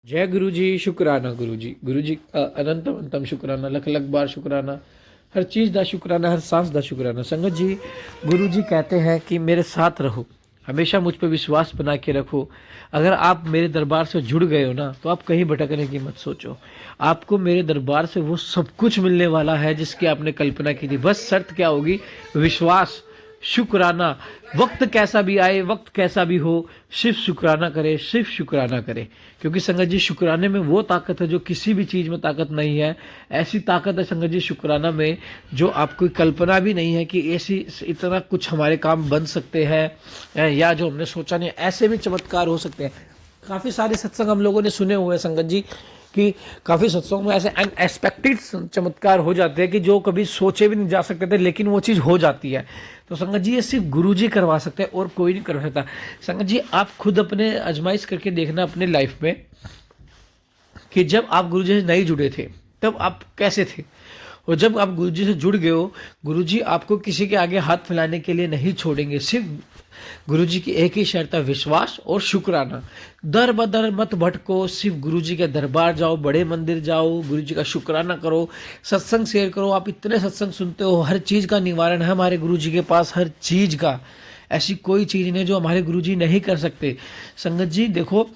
जय गुरु जी, शुक्राना गुरु जी। गुरु जी का अनंत अनंतम शुक्राना, लख लख बार शुक्राना। हर चीज़ का शुक्राना, हर सांस का शुक्राना। संगत जी, गुरु जी कहते हैं कि मेरे साथ रहो, हमेशा मुझ पर विश्वास बना के रखो। अगर आप मेरे दरबार से जुड़ गए हो ना, तो आप कहीं भटकने की मत सोचो। आपको मेरे दरबार से वो सब कुछ मिलने वाला है जिसकी आपने कल्पना की थी। बस शर्त क्या होगी? विश्वास, शुक्राना। वक्त कैसा भी आए, वक्त कैसा भी हो, सिर्फ शुक्राना करे, सिर्फ शुक्राना करे। क्योंकि संगत जी, शुक्राने में वो ताकत है जो किसी भी चीज़ में ताकत नहीं है। ऐसी ताकत है संगत जी शुक्राना में, जो आपको कल्पना भी नहीं है कि ऐसी इतना कुछ हमारे काम बन सकते हैं, या जो हमने सोचा नहीं, ऐसे भी चमत्कार हो सकते हैं। काफ़ी सारे सत्संग हम लोगों ने सुने हुए हैं संगत जी, कि काफ़ी सत्संगों में ऐसे अनएक्सपेक्टेड चमत्कार हो जाते हैं कि जो कभी सोचे भी नहीं जा सकते थे, लेकिन वो चीज़ हो जाती है। तो संगत जी, ये सिर्फ गुरु जी करवा सकते हैं और कोई नहीं कर सकता। संगत जी, आप खुद अपने आजमाइश करके देखना अपने लाइफ में, कि जब आप गुरु जी से नहीं जुड़े थे तब आप कैसे थे, और जब आप गुरु जी से जुड़ गए हो, गुरु जी आपको किसी के आगे हाथ फैलाने के लिए नहीं छोड़ेंगे। सिर्फ गुरु जी की एक ही शर्त है, विश्वास और शुक्राना। दर बदर मत भटको, सिर्फ गुरु जी के दरबार जाओ, बड़े मंदिर जाओ, गुरु जी का शुक्राना करो, सत्संग शेयर करो। आप इतने सत्संग सुनते हो, हर चीज़ का निवारण है हमारे गुरु जी के पास, हर चीज़ का। ऐसी कोई चीज़ नहीं जो हमारे गुरु जी नहीं कर सकते। संगत जी देखो,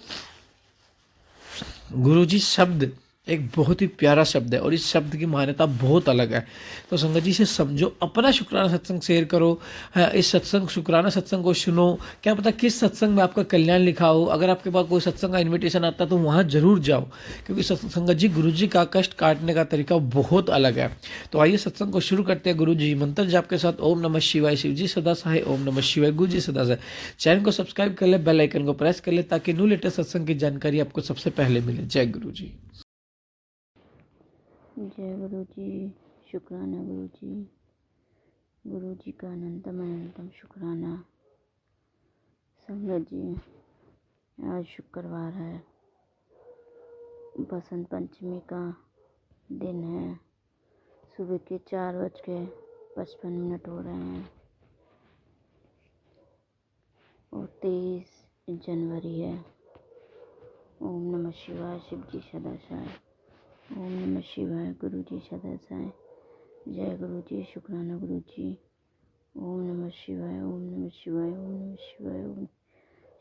गुरुजी शब्द एक बहुत ही प्यारा शब्द है और इस शब्द की मान्यता बहुत अलग है। तो संगत जी से समझो, अपना शुक्राना सत्संग शेयर करो। हाँ, इस सत्संग शुक्राना सत्संग को सुनो। क्या पता किस सत्संग में आपका कल्याण लिखा हो। अगर आपके पास कोई सत्संग का इनविटेशन आता है तो वहाँ जरूर जाओ, क्योंकि संगत जी, गुरु जी का कष्ट काटने का तरीका बहुत अलग है। तो आइए सत्संग को शुरू करते हैं। गुरु जी मंत्र जाप के साथ ओम नमः शिवाय। शिव जी सदा सहाय, ओम नमः शिवाय। गुरु जी सदा सहाय। चैनल को सब्सक्राइब कर ले, बेल आइकन को प्रेस कर ले, ताकि न्यू लेटेस्ट सत्संग की जानकारी आपको सबसे पहले मिले। जय गुरु जी। जय गुरु जी, शुक्राना गुरु जी। गुरु जी का अनंतम अनंतम शुक्राना। संगत जी, आज शुक्रवार है, बसंत पंचमी का दिन है। सुबह के 4:55 हो रहे हैं और 23 जनवरी है। ओम नमः शिवाय। शिव जी सदा सहाय। ओम नमः शिवाय। गुरु जी सदा सहाय। जय गुरु जी, शुक्राना गुरु जी। ओम नमः शिवाय। ओम नमः शिवाय। ओम नमः शिवाय। ओम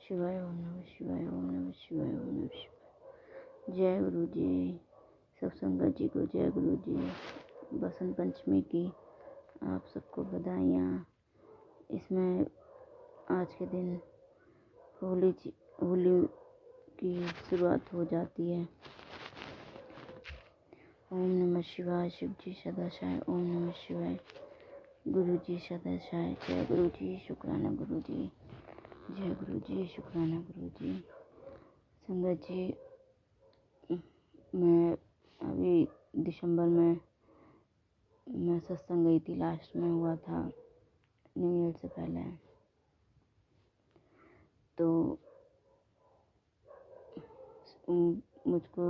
शिवाय। ओम नमः शिवाय। ओम नमः शिवाय। ओम नमः शिवाय। जय गुरु जी। सब संगत जी को जय गुरु जी। बसंत पंचमी की आप सबको बधाइयाँ। इसमें आज के दिन होली की शुरुआत हो जाती है। ओम नमः शिवाय। शिव जी सदा सहाय। ओम नमः शिवाय। गुरु जी सदा सहाय। जय गुरु जी, शुक्राना गुरु जी। जय गुरु जी, शुक्राना गुरु जी। संगत जी, मैं अभी दिसंबर में मैं सत्संग गई थी, लास्ट में हुआ था न्यू ईयर से पहले। तो मुझको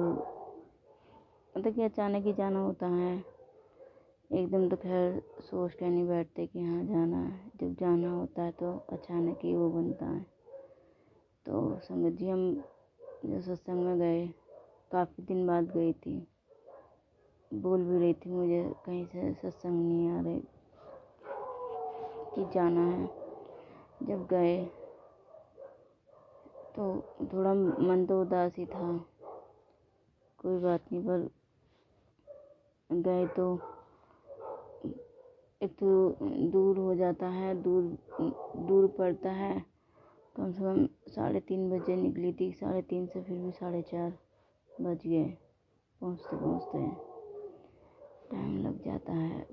मतलब कि अचानक ही जाना होता है। एकदम तो खैर सोच के नहीं बैठते कि हाँ जाना है। जब जाना होता है तो अचानक ही वो बनता है। तो संगत जी, हम जो सत्संग में गए, काफ़ी दिन बाद गई थी। बोल भी रही थी मुझे कहीं से सत्संग नहीं आ रहे कि जाना है। जब गए तो थोड़ा मन तो उदास ही था। कोई बात नहीं, पर गए तो एक तो दूर हो जाता है, दूर पड़ता है। कम से कम 3:30 बजे निकली थी, 3:30 से फिर भी 4:30 बज गए। पहुँचते पहुँचते टाइम लग जाता है।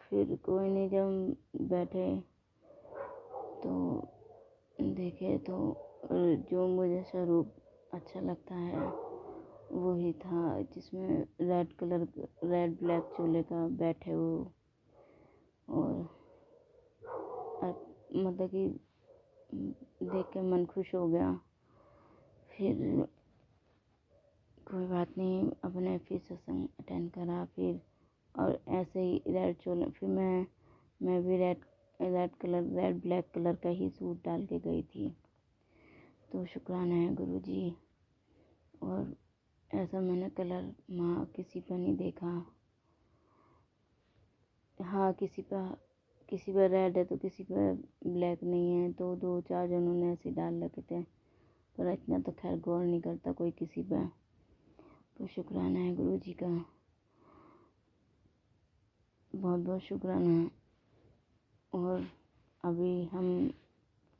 फिर कोई नहीं, जब बैठे तो देखे तो जो मुझे स्वरूप अच्छा लगता है वही था, जिसमें रेड ब्लैक चोले का बैठे वो। और मतलब कि देख के मन खुश हो गया। फिर कोई बात नहीं, अपने फिर सत्संग अटेंड करा। फिर और ऐसे ही रेड चोले, फिर मैं भी रेड ब्लैक कलर का ही सूट डाल के गई थी। तो शुक्राना है गुरु जी, और ऐसा मैंने कलर वहाँ किसी पर नहीं देखा। हाँ, किसी पर रेड है तो किसी पर ब्लैक नहीं है, तो 2-4 जनों ने ऐसे डाल रखे थे, पर इतना तो खैर गौर नहीं करता कोई किसी पर। तो शुक्राना है गुरु जी का, बहुत बहुत शुक्राना है। और अभी हम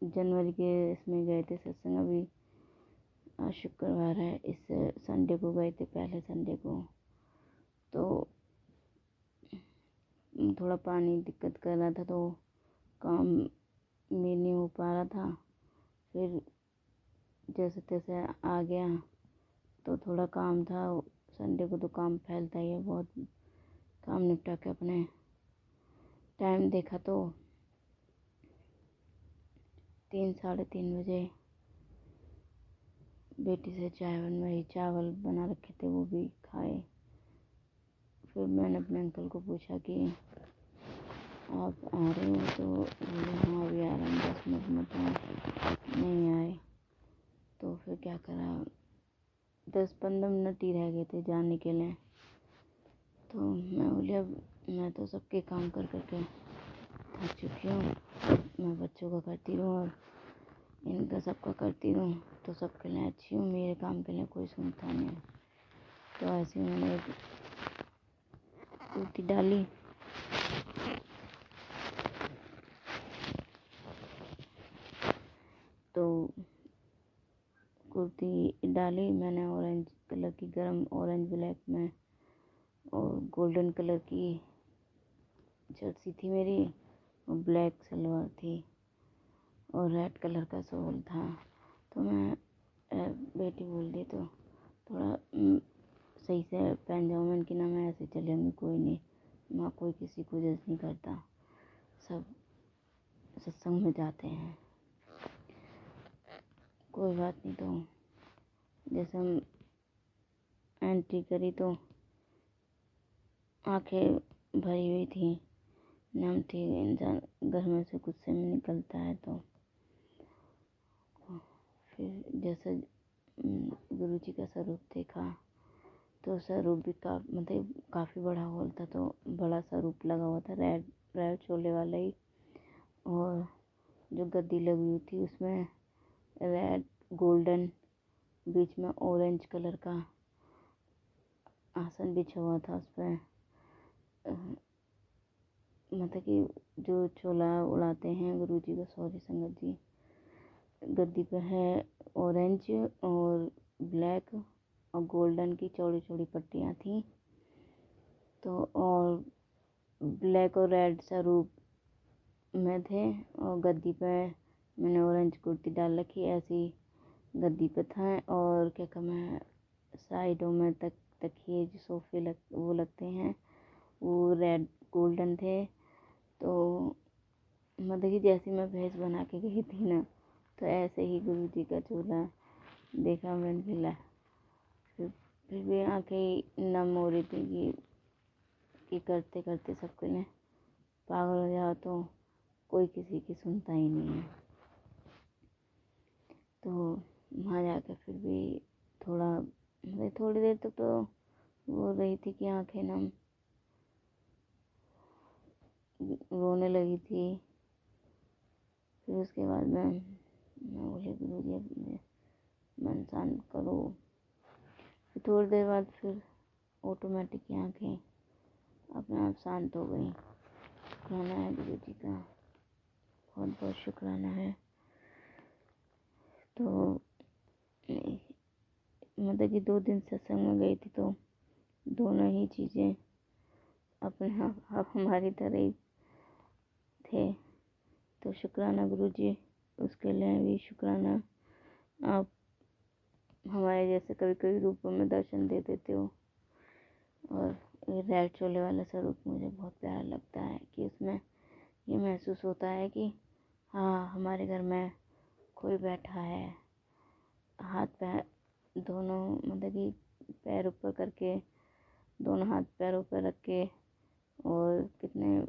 जनवरी के इसमें गए थे सत्संग, अभी आज शुक्रवार है, इस संडे को गए थे, पहले संडे को। तो थोड़ा पानी दिक्कत कर रहा था तो काम में नहीं हो पा रहा था, फिर जैसे तैसे आ गया। तो थोड़ा काम था, संडे को तो काम फैलता ही है बहुत। काम निपटा के अपने टाइम देखा तो 3-3:30 बजे बेटी से चाय बनवाई, चावल बना रखे थे वो भी खाए। फिर मैंने अपने अंकल को पूछा कि आप आ रहे हो, तो बोले हाँ अभी आ रहा हूँ 10 मिनट में। तो नहीं आए, तो फिर क्या करा, 10-15 मिनट ही रह गए थे जाने के लिए। तो मैं बोली अब मैं तो सबके काम कर करके थक चुकी हूँ, मैं बच्चों का करती रहूँ और इनका सबका करती रहूँ, तो सबके लिए अच्छी हूँ, मेरे काम के लिए कोई सुनता नहीं है। तो ऐसे ही मैंने एक कुर्ती डाली, तो कुर्ती डाली मैंने ऑरेंज कलर की, गरम ऑरेंज ब्लैक में, और गोल्डन कलर की जर्सी थी मेरी, और ब्लैक सलवार थी, और रेड कलर का शॉल था। तो मैं बेटी बोल दी तो थोड़ा सही से पहन जाऊँ। मैंने कि ना मैं ऐसे चलूँगी, कोई नहीं, माँ कोई किसी को जज नहीं करता, सब सत्संग में जाते हैं, कोई बात नहीं। तो जैसे हम एंट्री करी तो आंखें भरी हुई थी, नम थी, इंसान घर में से गुस्से में निकलता है। तो फिर जैसे गुरु जी का स्वरूप देखा, तो स्वरूप भी मतलब काफ़ी बड़ा हॉल था, तो बड़ा स्वरूप लगा हुआ था, रेड रेड चोले वाला ही। और जो गद्दी लगी हुई थी उसमें रेड गोल्डन, बीच में ऑरेंज कलर का आसन बिछा हुआ था। उस पर मतलब कि जो चोला उड़ाते हैं गुरु जी को, सॉरी संगत जी, गद्दी पर है ऑरेंज और ब्लैक और गोल्डन की चौड़ी चौड़ी पट्टियाँ थी। तो और ब्लैक और रेड स्वरूप में थे, और गद्दी पे मैंने ऑरेंज कुर्ती डाल रखी, ऐसी गद्दी पे था। और क्या कहना है, साइडों में तकिए जो सोफे वो लगते हैं, वो रेड गोल्डन थे। तो मतलब कि जैसी मैं भेस बना के गई थी ना, तो ऐसे ही गुरु जी का चूल्हा देखा मैंने मिला। फिर भी आंखें नम हो रही थी कि करते करते सबके लिए पागल हो जाओ तो कोई किसी की सुनता ही नहीं है। तो वहाँ जाकर फिर भी थोड़ा मतलब थोड़ी देर तक तो वो रही थी कि आंखें नम, रोने लगी थी। फिर उसके बाद मैं बोली गुरु जी अपने मन शांत करो। फिर थोड़ी देर बाद फिर ऑटोमेटिक आंखें अपने आप शांत हो गई। शुक्राना है गुरु जी का, बहुत बहुत शुक्राना है। तो मतलब कि 2 दिन सत्संग में गई थी, तो दोनों ही चीज़ें अपने आप हमारी तरह ही थे। तो शुक्राना गुरु जी, उसके लिए भी शुक्राना। आप हमारे जैसे कभी कभी रूपों में दर्शन दे देते हो। और ये रेड चोले वाला स्वरूप मुझे बहुत प्यारा लगता है कि उसमें ये महसूस होता है कि हाँ हमारे घर में कोई बैठा है। हाथ पैर दोनों मतलब कि पैर ऊपर करके, दोनों हाथ पैरों पर रख के, और कितने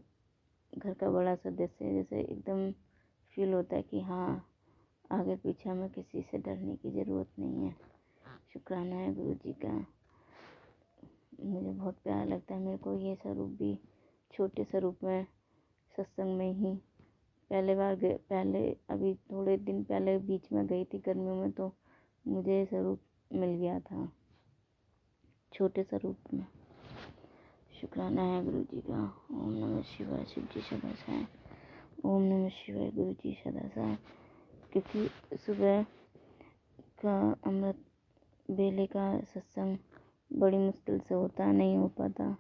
घर का बड़ा सदस्य जैसे एकदम फील होता है कि हाँ आगे पीछे हमें किसी से डरने की ज़रूरत नहीं है। शुक्र शुक्राना है गुरु जी का। मुझे बहुत प्यारा लगता है मेरे को ये स्वरूप भी, छोटे स्वरूप में सत्संग में ही पहले अभी थोड़े दिन पहले बीच में गई थी गर्मियों में, तो मुझे स्वरूप मिल गया था छोटे स्वरूप में। शुक्राना है गुरु जी का। ओम नमः शिवाय। शिव जी सदा साय। ओम नमः शिवाय। गुरु जी सदा साय। क्योंकि सुबह का अमृत बेले का सत्संग बड़ी मुश्किल से होता, नहीं हो पाता,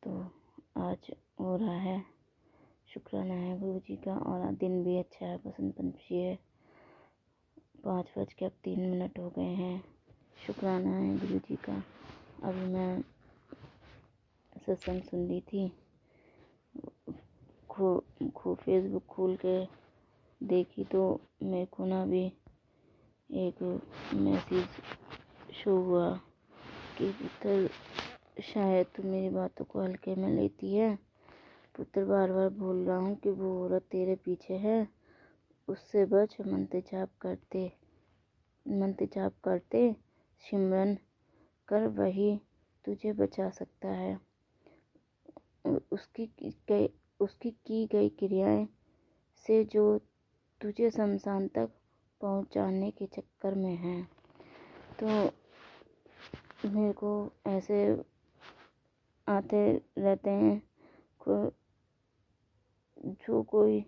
तो आज हो रहा है। शुक्राना है गुरु जी का। और आज दिन भी अच्छा है, बसंत पंचमी है। 5:03 हो गए हैं। शुक्राना है गुरु जी का। अभी मैं सत्संग सुन रही थी, फेसबुक खोल के देखी तो मेरे को ना भी एक मैसेज शो हुआ कि पुत्र शायद तू मेरी बातों को हल्के में लेती है। पुत्र बार बार बोल रहा हूँ कि वो औरत तेरे पीछे है, उससे बच। मंत्र जाप करते सिमरन कर, वही तुझे बचा सकता है। उसकी की गई क्रियाएं से जो तुझे शमशान तक पहुंचाने के चक्कर में है। तो मेरे को ऐसे आते रहते हैं, जो कोई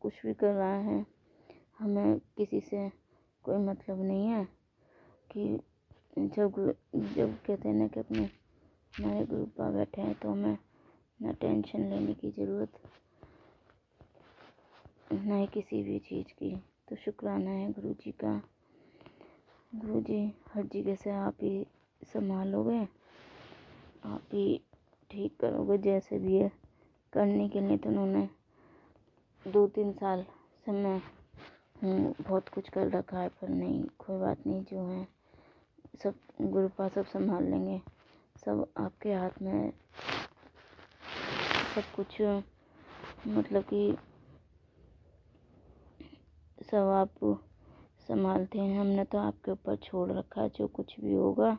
कुछ भी कर रहा है, हमें किसी से कोई मतलब नहीं है। कि जब कहते हैं ना कि अपने हमारे गुरु पा बैठे हैं, तो हमें ना टेंशन लेने की ज़रूरत, ना ही किसी भी चीज़ की। तो शुक्राना है गुरु जी का। गुरु जी हर जगह से आप ही संभालोगे, आप ही ठीक करोगे, जैसे भी है करने के लिए। तो उन्होंने 2-3 साल से मैं बहुत कुछ कर रखा है, पर नहीं, कोई बात नहीं, जो है सब गुरुपा सब संभाल लेंगे। सब आपके हाथ में सब कुछ, मतलब कि सब आप संभालते हैं। हमने तो आपके ऊपर छोड़ रखा है, जो कुछ भी होगा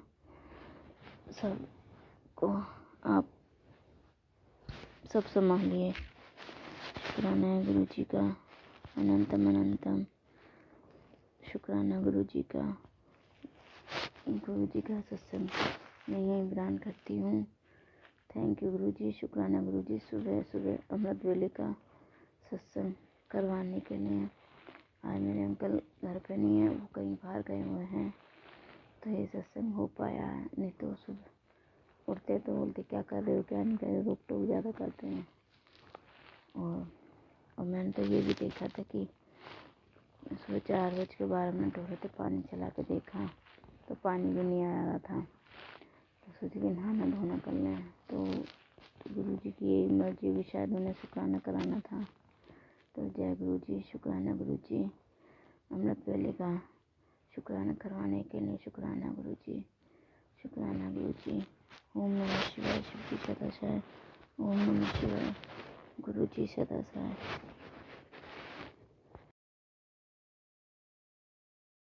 सब को आप सब संभालिए। शुक्राना है गुरु जी का। अनंतम अनंतम शुक्राना गुरु जी का। गुरु जी का सत्संग मैं यहीं बयान करती हूँ। थैंक यू गुरु जी। शुक्राना गुरु जी। सुबह सुबह अमृत वेले का सत्संग करवाने के लिए। आज मेरे अंकल घर पे नहीं है, वो कहीं बाहर गए हुए हैं, तो ये सत्संग हो पाया है। नहीं तो सुबह उठते तो बोलते क्या कर रहे हो, क्या नहीं कर रहे हो, रोक टोक ज़्यादा करते हैं। और मैंने तो ये भी देखा था कि सुबह 4:12 हो रहे थे, पानी चला के देखा तो पानी भी नहीं आ रहा था। तो सोची कि नहाना धोना कर लें, तो गुरु जी की यही मर्जी भी, शायद उन्हें शुक्राना कराना था। तो जय गुरु जी। शुक्राना गुरु जी। अमृत वेले का शुक्राना करवाने के लिए शुक्राना गुरु जी। शुक्राना गुरु जी। ओम नमः शिवाय। शिव जी सदा साय। ओम नमः शिवाय। गुरु जी सदा साय।